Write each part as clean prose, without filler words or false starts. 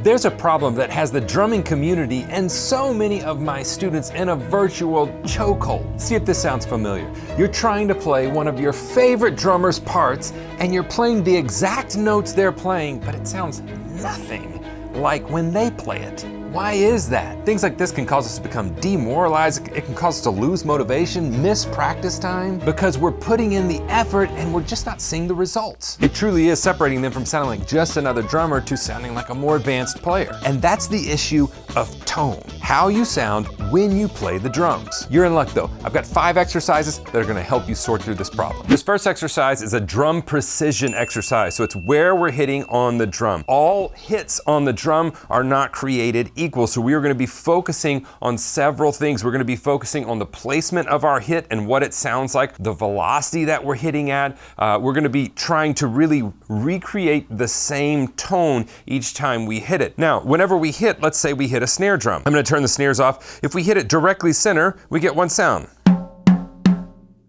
There's a problem that has the drumming community and so many of my students in a virtual chokehold. See if this sounds familiar. You're trying to play one of your favorite drummer's parts and you're playing the exact notes they're playing, but it sounds nothing like when they play it. Why is that? Things like this can cause us to become demoralized. It can cause us to lose motivation, miss practice time, because we're putting in the effort and we're just not seeing the results. It truly is separating them from sounding like just another drummer to sounding like a more advanced player. And that's the issue of tone, how you sound when you play the drums. You're in luck though. I've got 5 exercises that are gonna help you sort through this problem. This first exercise is a drum precision exercise. So it's where we're hitting on the drum. All hits on the drum are not created equal. So we are going to be focusing on several things. We're going to be focusing on the placement of our hit and what it sounds like, the velocity that we're hitting at. We're going to be trying to really recreate the same tone each time we hit it. Now, whenever we hit, let's say we hit a snare drum. I'm going to turn the snares off. If we hit it directly center, we get one sound.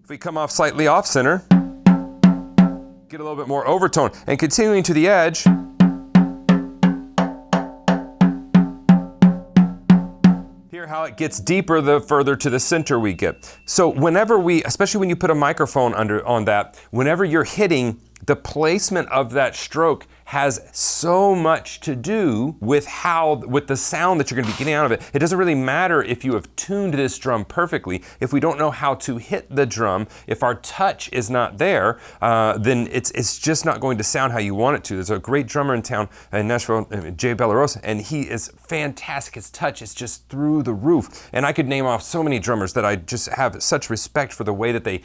If we come off slightly off center, get a little bit more overtone. And continuing to the edge, how it gets deeper the further to the center we get. So whenever especially when you put a microphone on that, whenever you're hitting, the placement of that stroke has so much to do with the sound that you're gonna be getting out of it. It doesn't really matter if you have tuned this drum perfectly. If we don't know how to hit the drum, if our touch is not there, then it's just not going to sound how you want it to. There's a great drummer in town in Nashville, Jay Bellarosa, and he is fantastic. His touch is just through the roof. And I could name off so many drummers that I just have such respect for the way that they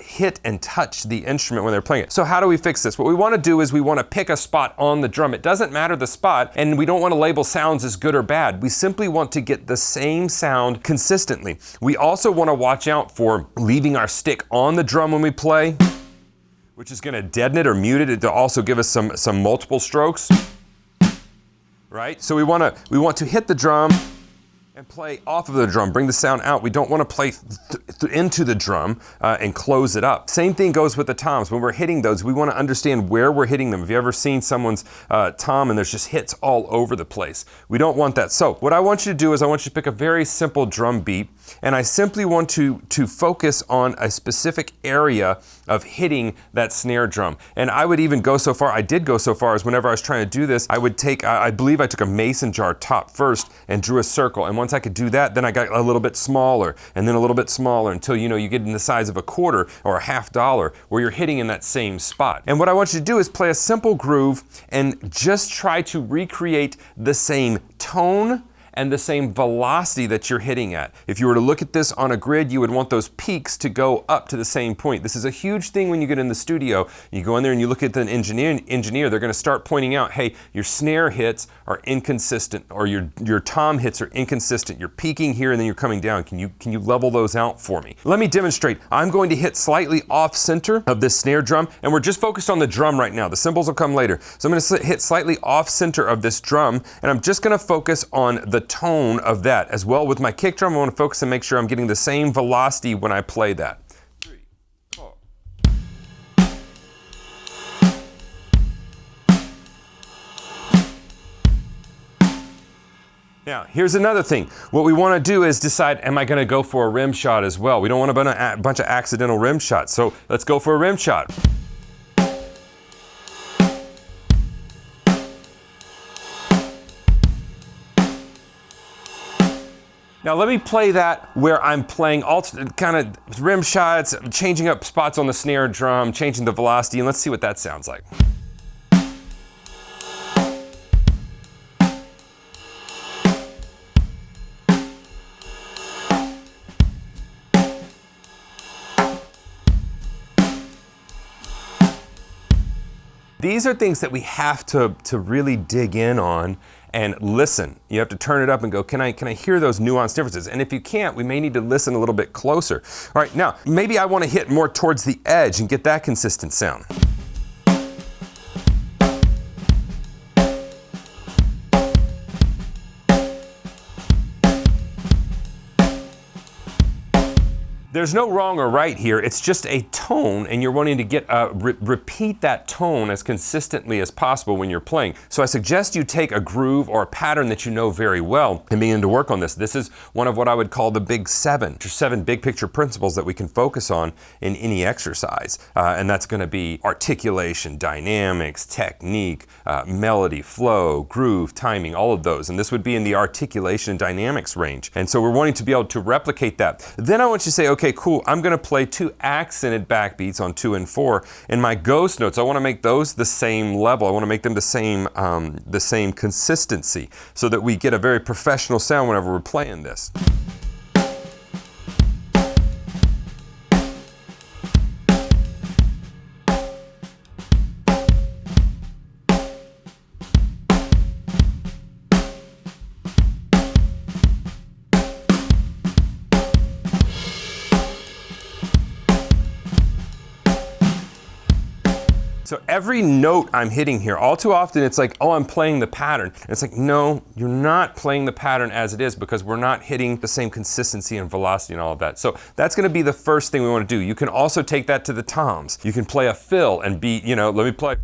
hit and touch the instrument when they're playing it. So how do we fix this? What we want to do is we want to pick a spot on the drum. It doesn't matter the spot, and we don't want to label sounds as good or bad. We simply want to get the same sound consistently. We also want to watch out for leaving our stick on the drum when we play, which is going to deaden it or mute it to also give us some multiple strokes, right? So we want to hit the drum and play off of the drum, bring the sound out. We don't want to play into the drum and close it up. Same thing goes with the toms. When we're hitting those, we want to understand where we're hitting them. Have you ever seen someone's tom and there's just hits all over the place? We don't want that. So what I want you to do is I want you to pick a very simple drum beat, and I simply want to focus on a specific area of hitting that snare drum. And I would even go so far, I did go so far as whenever I was trying to do this, I would take, I believe I took a mason jar top first and drew a circle. And once I could do that, then I got a little bit smaller and then a little bit smaller until you get in the size of a quarter or a $50 where you're hitting in that same spot. And what I want you to do is play a simple groove and just try to recreate the same tone and the same velocity that you're hitting at. If you were to look at this on a grid, you would want those peaks to go up to the same point. This is a huge thing when you get in the studio. You go in there and you look at the engineer, they're gonna start pointing out, hey, your snare hits are inconsistent, or your tom hits are inconsistent. You're peaking here and then you're coming down. Can you level those out for me? Let me demonstrate. I'm going to hit slightly off center of this snare drum, and we're just focused on the drum right now. The cymbals will come later. So I'm gonna hit slightly off center of this drum, and I'm just gonna focus on the tone of that. As well with my kick drum, I want to focus and make sure I'm getting the same velocity when I play that. 3, 4. Now, here's another thing. What we want to do is decide, am I going to go for a rim shot as well? We don't want a bunch of accidental rim shots. So let's go for a rim shot. Now let me play that where I'm playing kind of rim shots, changing up spots on the snare drum, changing the velocity, and let's see what that sounds like. These are things that we have to really dig in on and listen. You have to turn it up and go, can I hear those nuanced differences? And if you can't, we may need to listen a little bit closer. All right, now, maybe I want to hit more towards the edge and get that consistent sound. There's no wrong or right here. It's just a tone, and you're wanting to get repeat that tone as consistently as possible when you're playing. So I suggest you take a groove or a pattern that you know very well and begin to work on this. This is one of what I would call the big seven. There's 7 big picture principles that we can focus on in any exercise, and that's going to be articulation, dynamics, technique, melody, flow, groove, timing, all of those. And this would be in the articulation and dynamics range. And so we're wanting to be able to replicate that. Then I want you to say, okay, cool, I'm going to play 2 accented backbeats on 2 and 4. And my ghost notes, I want to make those the same level. I want to make them the same consistency so that we get a very professional sound whenever we're playing this. So every note I'm hitting here, all too often it's like, oh, I'm playing the pattern. And it's like, no, you're not playing the pattern as it is because we're not hitting the same consistency and velocity and all of that. So that's gonna be the first thing we wanna do. You can also take that to the toms. You can play a fill and be, let me play.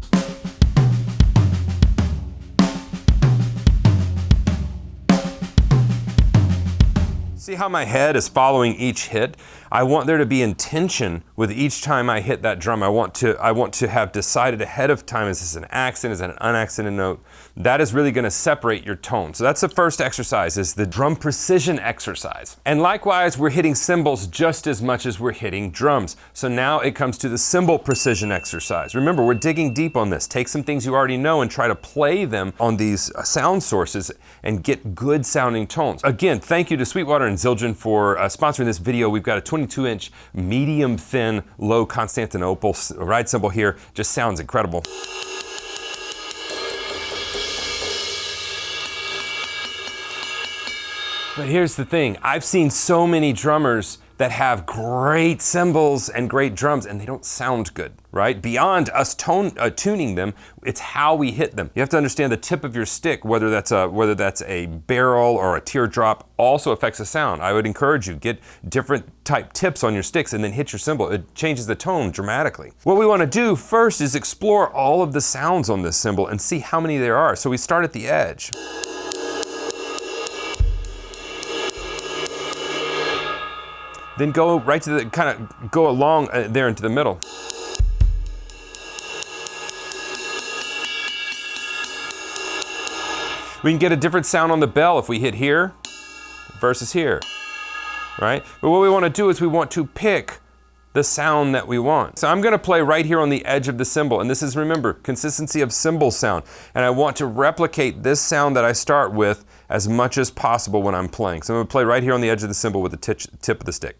See how my head is following each hit? I want there to be intention with each time I hit that drum. I want to have decided ahead of time, is this an accent, is that an unaccented note? That is really gonna separate your tone. So that's the first exercise, is the drum precision exercise. And likewise, we're hitting cymbals just as much as we're hitting drums. So now it comes to the cymbal precision exercise. Remember, we're digging deep on this. Take some things you already know and try to play them on these sound sources and get good sounding tones. Again, thank you to Sweetwater and Zildjian for sponsoring this video. We've got a 22-inch medium thin low Constantinople ride cymbal here. Just sounds incredible. But here's the thing, I've seen so many drummers that have great cymbals and great drums and they don't sound good, right? Beyond us tuning them, it's how we hit them. You have to understand the tip of your stick, whether that's a barrel or a teardrop, also affects the sound. I would encourage you, get different type tips on your sticks and then hit your cymbal. It changes the tone dramatically. What we want to do first is explore all of the sounds on this cymbal and see how many there are. So we start at the edge. Then go right to the, kind of go along there into the middle. We can get a different sound on the bell if we hit here versus here, right? But what we want to do is we want to pick the sound that we want. So I'm gonna play right here on the edge of the cymbal, and this is, remember, consistency of cymbal sound. And I want to replicate this sound that I start with as much as possible when I'm playing. So I'm gonna play right here on the edge of the cymbal with the tip of the stick.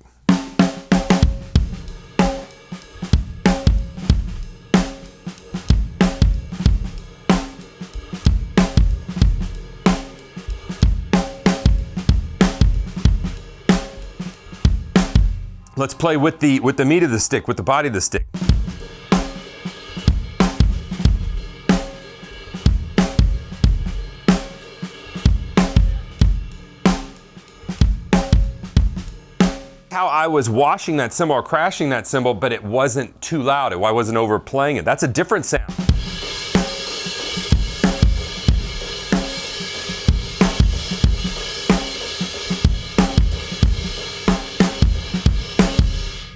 Let's play with the meat of the stick, with the body of the stick. How I was washing that cymbal or crashing that cymbal, but it wasn't too loud. I wasn't overplaying it. That's a different sound.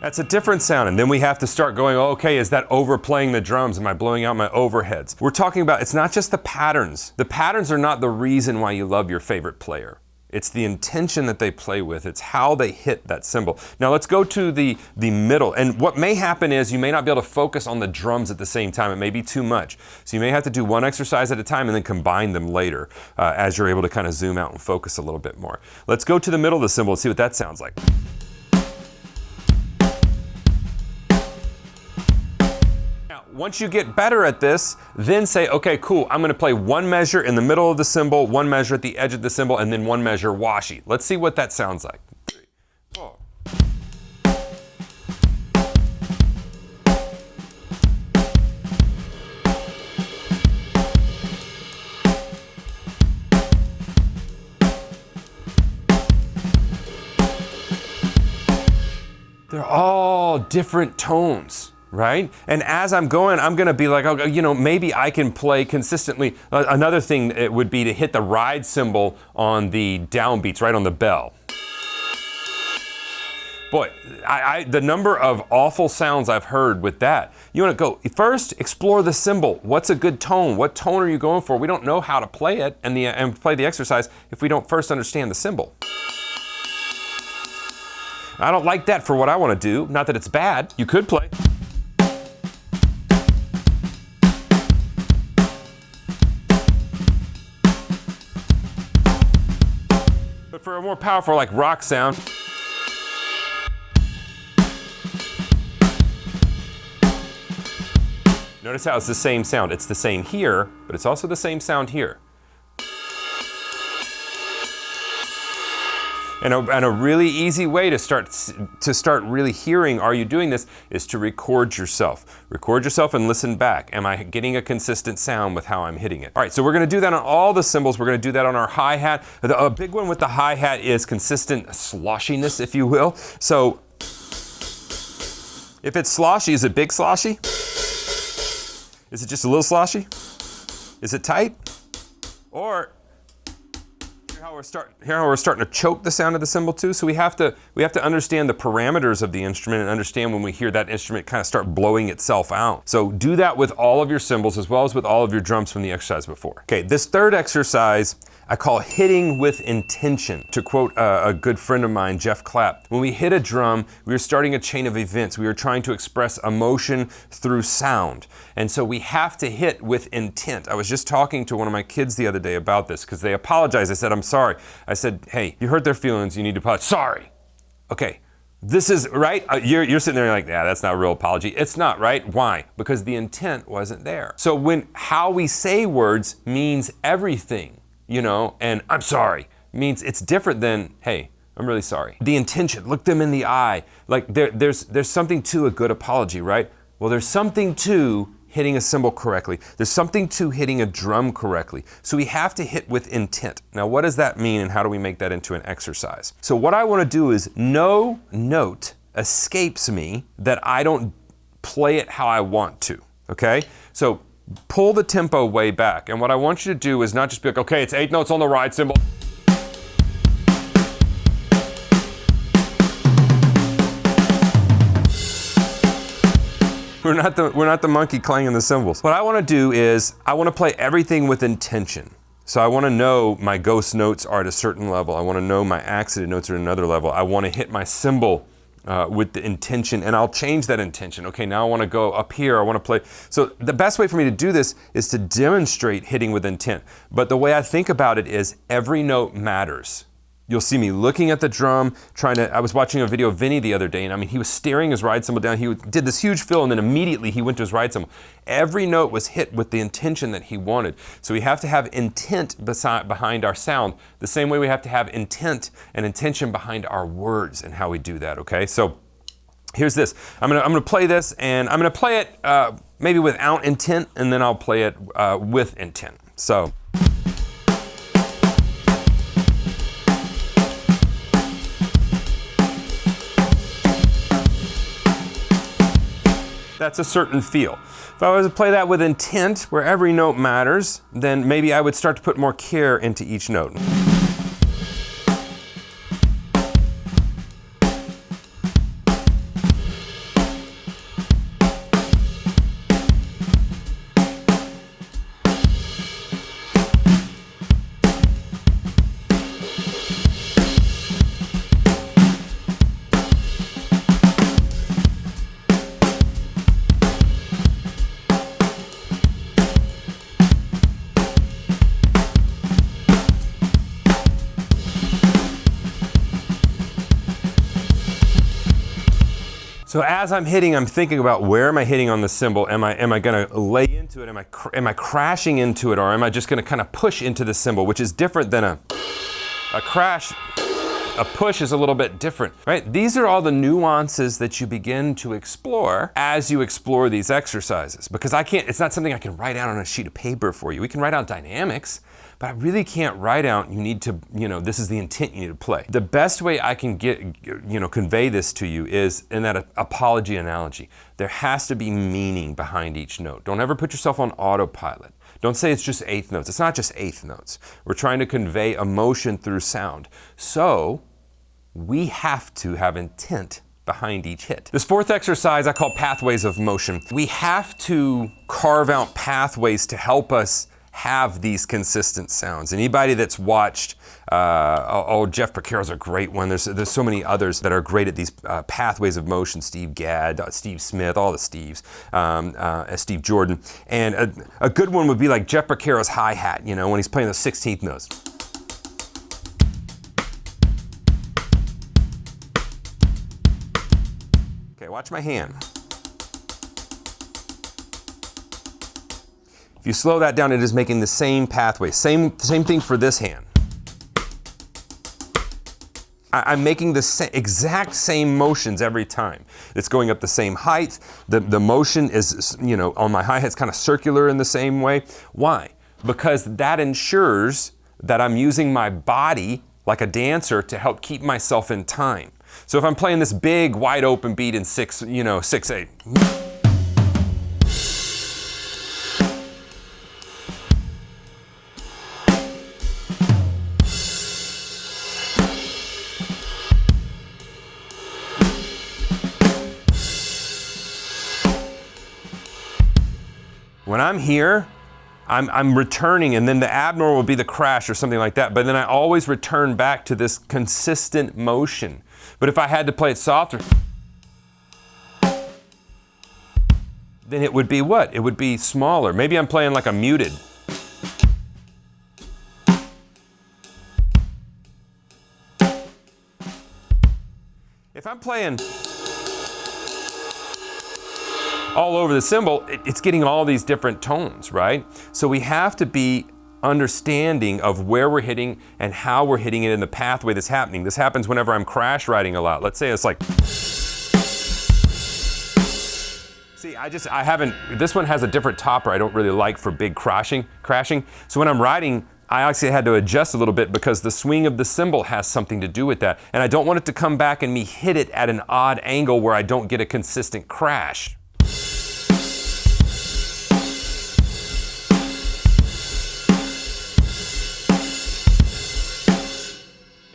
That's a different sound, and then we have to start going, okay, is that overplaying the drums? Am I blowing out my overheads? We're talking about, it's not just the patterns. The patterns are not the reason why you love your favorite player. It's the intention that they play with. It's how they hit that cymbal. Now let's go to the middle. And what may happen is you may not be able to focus on the drums at the same time. It may be too much. So you may have to do one exercise at a time and then combine them later as you're able to kind of zoom out and focus a little bit more. Let's go to the middle of the cymbal and see what that sounds like. Once you get better at this, then say, okay, cool, I'm gonna play one measure in the middle of the cymbal, one measure at the edge of the cymbal, and then one measure washy. Let's see what that sounds like. 3, 4. They're all different tones, right? And as I'm going, I'm gonna be like, oh, you know, maybe I can play consistently. Another thing it would be to hit the ride cymbal on the downbeats, right on the bell. Boy, the number of awful sounds I've heard with that. You wanna go, first explore the cymbal. What's a good tone? What tone are you going for? We don't know how to play it and play the exercise if we don't first understand the cymbal. I don't like that for what I wanna do. Not that it's bad, you could play. But for a more powerful, like rock sound, notice how it's the same sound. It's the same here, but it's also the same sound here. And a really easy way to start really hearing, are you doing this, is to record yourself. Record yourself and listen back. Am I getting a consistent sound with how I'm hitting it? All right, so we're gonna do that on all the cymbals. We're gonna do that on our hi-hat. A big one with the hi-hat is consistent sloshiness, if you will. So if it's sloshy, is it big sloshy? Is it just a little sloshy? Is it tight? Or hear how we're starting to choke the sound of the cymbal too? So we have to understand the parameters of the instrument and understand when we hear that instrument kind of start blowing itself out. So do that with all of your cymbals as well as with all of your drums from the exercise before. Okay, this third exercise I call hitting with intention. To quote a good friend of mine, Jeff Clapp, when we hit a drum, we were starting a chain of events. We were trying to express emotion through sound. And so we have to hit with intent. I was just talking to one of my kids the other day about this because they apologized. I said, I'm sorry. I said, hey, you hurt their feelings. You need to apologize. Sorry. Okay. This is, right? You're sitting there like, yeah, that's not a real apology. It's not, right? Why? Because the intent wasn't there. So how we say words means everything. You know, and I'm sorry means it's different than, hey, I'm really sorry. The intention, look them in the eye. Like there's something to a good apology, right? Well, there's something to hitting a cymbal correctly. There's something to hitting a drum correctly. So we have to hit with intent. Now, what does that mean and how do we make that into an exercise? So what I want to do is no note escapes me that I don't play it how I want to, okay? So pull the tempo way back. And what I want you to do is not just be like, okay, it's 8 notes on the ride cymbal. We're not the monkey clanging the cymbals. What I want to do is I want to play everything with intention. So I want to know my ghost notes are at a certain level. I want to know my accident notes are at another level. I want to hit my cymbal with the intention, and I'll change that intention. Okay, now I want to go up here, I want to play. So the best way for me to do this is to demonstrate hitting with intent. But the way I think about it is every note matters. You'll see me looking at the drum, I was watching a video of Vinny the other day, and I mean, he was staring his ride cymbal down. He did this huge fill, and then immediately he went to his ride cymbal. Every note was hit with the intention that he wanted. So we have to have intent behind our sound, the same way we have to have intent and intention behind our words and how we do that, okay? So here's this. I'm gonna play this, and I'm gonna play it maybe without intent, and then I'll play it with intent. So. That's a certain feel. If I was to play that with intent, where every note matters, then maybe I would start to put more care into each note. So as I'm hitting, I'm thinking about where am I hitting on the cymbal? Am I gonna lay into it? Am I crashing into it? Or am I just gonna kind of push into the cymbal, which is different than a crash. A push is a little bit different, right? These are all the nuances that you begin to explore as you explore these exercises. Because it's not something I can write out on a sheet of paper for you. We can write out dynamics, but I really can't write out, you need to, this is the intent you need to play. The best way I can convey this to you is in that apology analogy. There has to be meaning behind each note. Don't ever put yourself on autopilot. Don't say it's just eighth notes. It's not just eighth notes. We're trying to convey emotion through sound. So we have to have intent behind each hit. This fourth exercise I call pathways of motion. We have to carve out pathways to help us have these consistent sounds. Anybody that's watched, Jeff Porcaro's a great one. There's so many others that are great at these pathways of motion. Steve Gadd, Steve Smith, all the Steves, Steve Jordan. And a good one would be like Jeff Porcaro's hi-hat, when he's playing the 16th notes. Watch my hand. If you slow that down, it is making the same pathway. Same thing for this hand. I'm making the exact same motions every time. It's going up the same height. The motion is, on my hi-hat's kind of circular in the same way. Why? Because that ensures that I'm using my body like a dancer to help keep myself in time. So if I'm playing this big, wide open beat in 6/8. When I'm here, I'm returning, and then the abnormal will be the crash or something like that. But then I always return back to this consistent motion. But if I had to play it softer, then it would be what? It would be smaller. Maybe I'm playing like a muted. If I'm playing all over the cymbal, it's getting all these different tones, right? So we have to be understanding of where we're hitting and how we're hitting it in the pathway that's happening. This happens whenever I'm crash writing a lot. Let's say it's like, see, this one has a different topper I don't really like for big crashing. So when I'm writing, I actually had to adjust a little bit because the swing of the cymbal has something to do with that. And I don't want it to come back and me hit it at an odd angle where I don't get a consistent crash.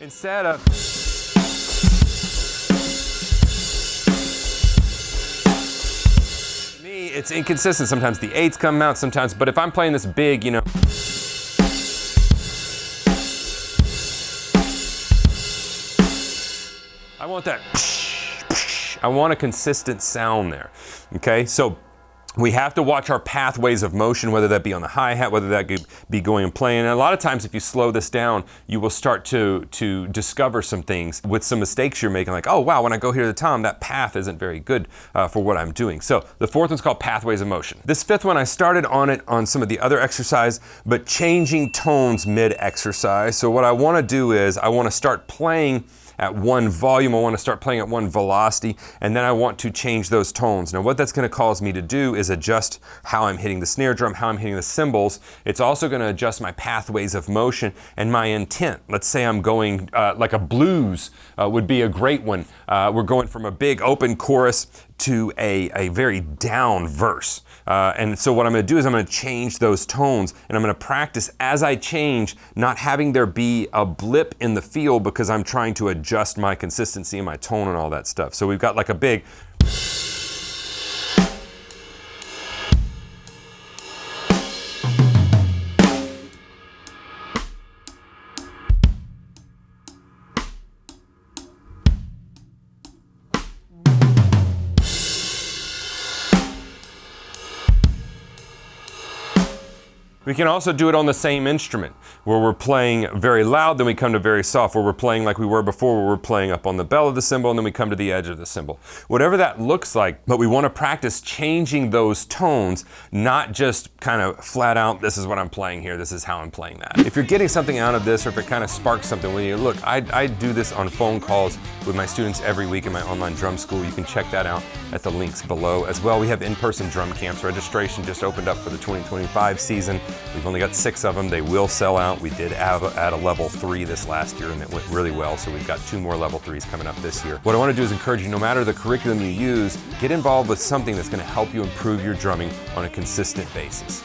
Instead of me, it's inconsistent. Sometimes the eights come out, sometimes, but if I'm playing this big, I want that. I want a consistent sound there. Okay, so we have to watch our pathways of motion, whether that be on the hi-hat, whether that could be going and playing. And a lot of times if you slow this down, you will start to discover some things with some mistakes you're making, like, oh wow, when I go here to the tom, that path isn't very good for what I'm doing. So the fourth one's called pathways of motion. This fifth one, I started on it on some of the other exercise, but changing tones mid-exercise. So what I wanna do is I wanna start playing at one volume, I want to start playing at one velocity, and then I want to change those tones. Now what that's going to cause me to do is adjust how I'm hitting the snare drum, how I'm hitting the cymbals. It's also going to adjust my pathways of motion and my intent. Let's say I'm going like a blues would be a great one. We're going from a big open chorus to a very down verse. And so what I'm going to do is I'm going to change those tones, and I'm going to practice as I change, not having there be a blip in the feel because I'm trying to adjust my consistency and my tone and all that stuff. So we've got like a big We can also do it on the same instrument, where we're playing very loud, then we come to very soft, where we're playing like we were before, where we're playing up on the bell of the cymbal, and then we come to the edge of the cymbal. Whatever that looks like, but we want to practice changing those tones, not just kind of flat out, this is what I'm playing here, this is how I'm playing that. If you're getting something out of this, or if it kind of sparks something with you, look, I do this on phone calls with my students every week in my online drum school. You can check that out at the links below. As well, we have in-person drum camps. Registration just opened up for the 2025 season. We've only got 6 of them. They will sell out. We did add a level 3 this last year, and it went really well, so we've got 2 more level 3s coming up this year. What I want to do is encourage you, no matter the curriculum you use, get involved with something that's going to help you improve your drumming on a consistent basis.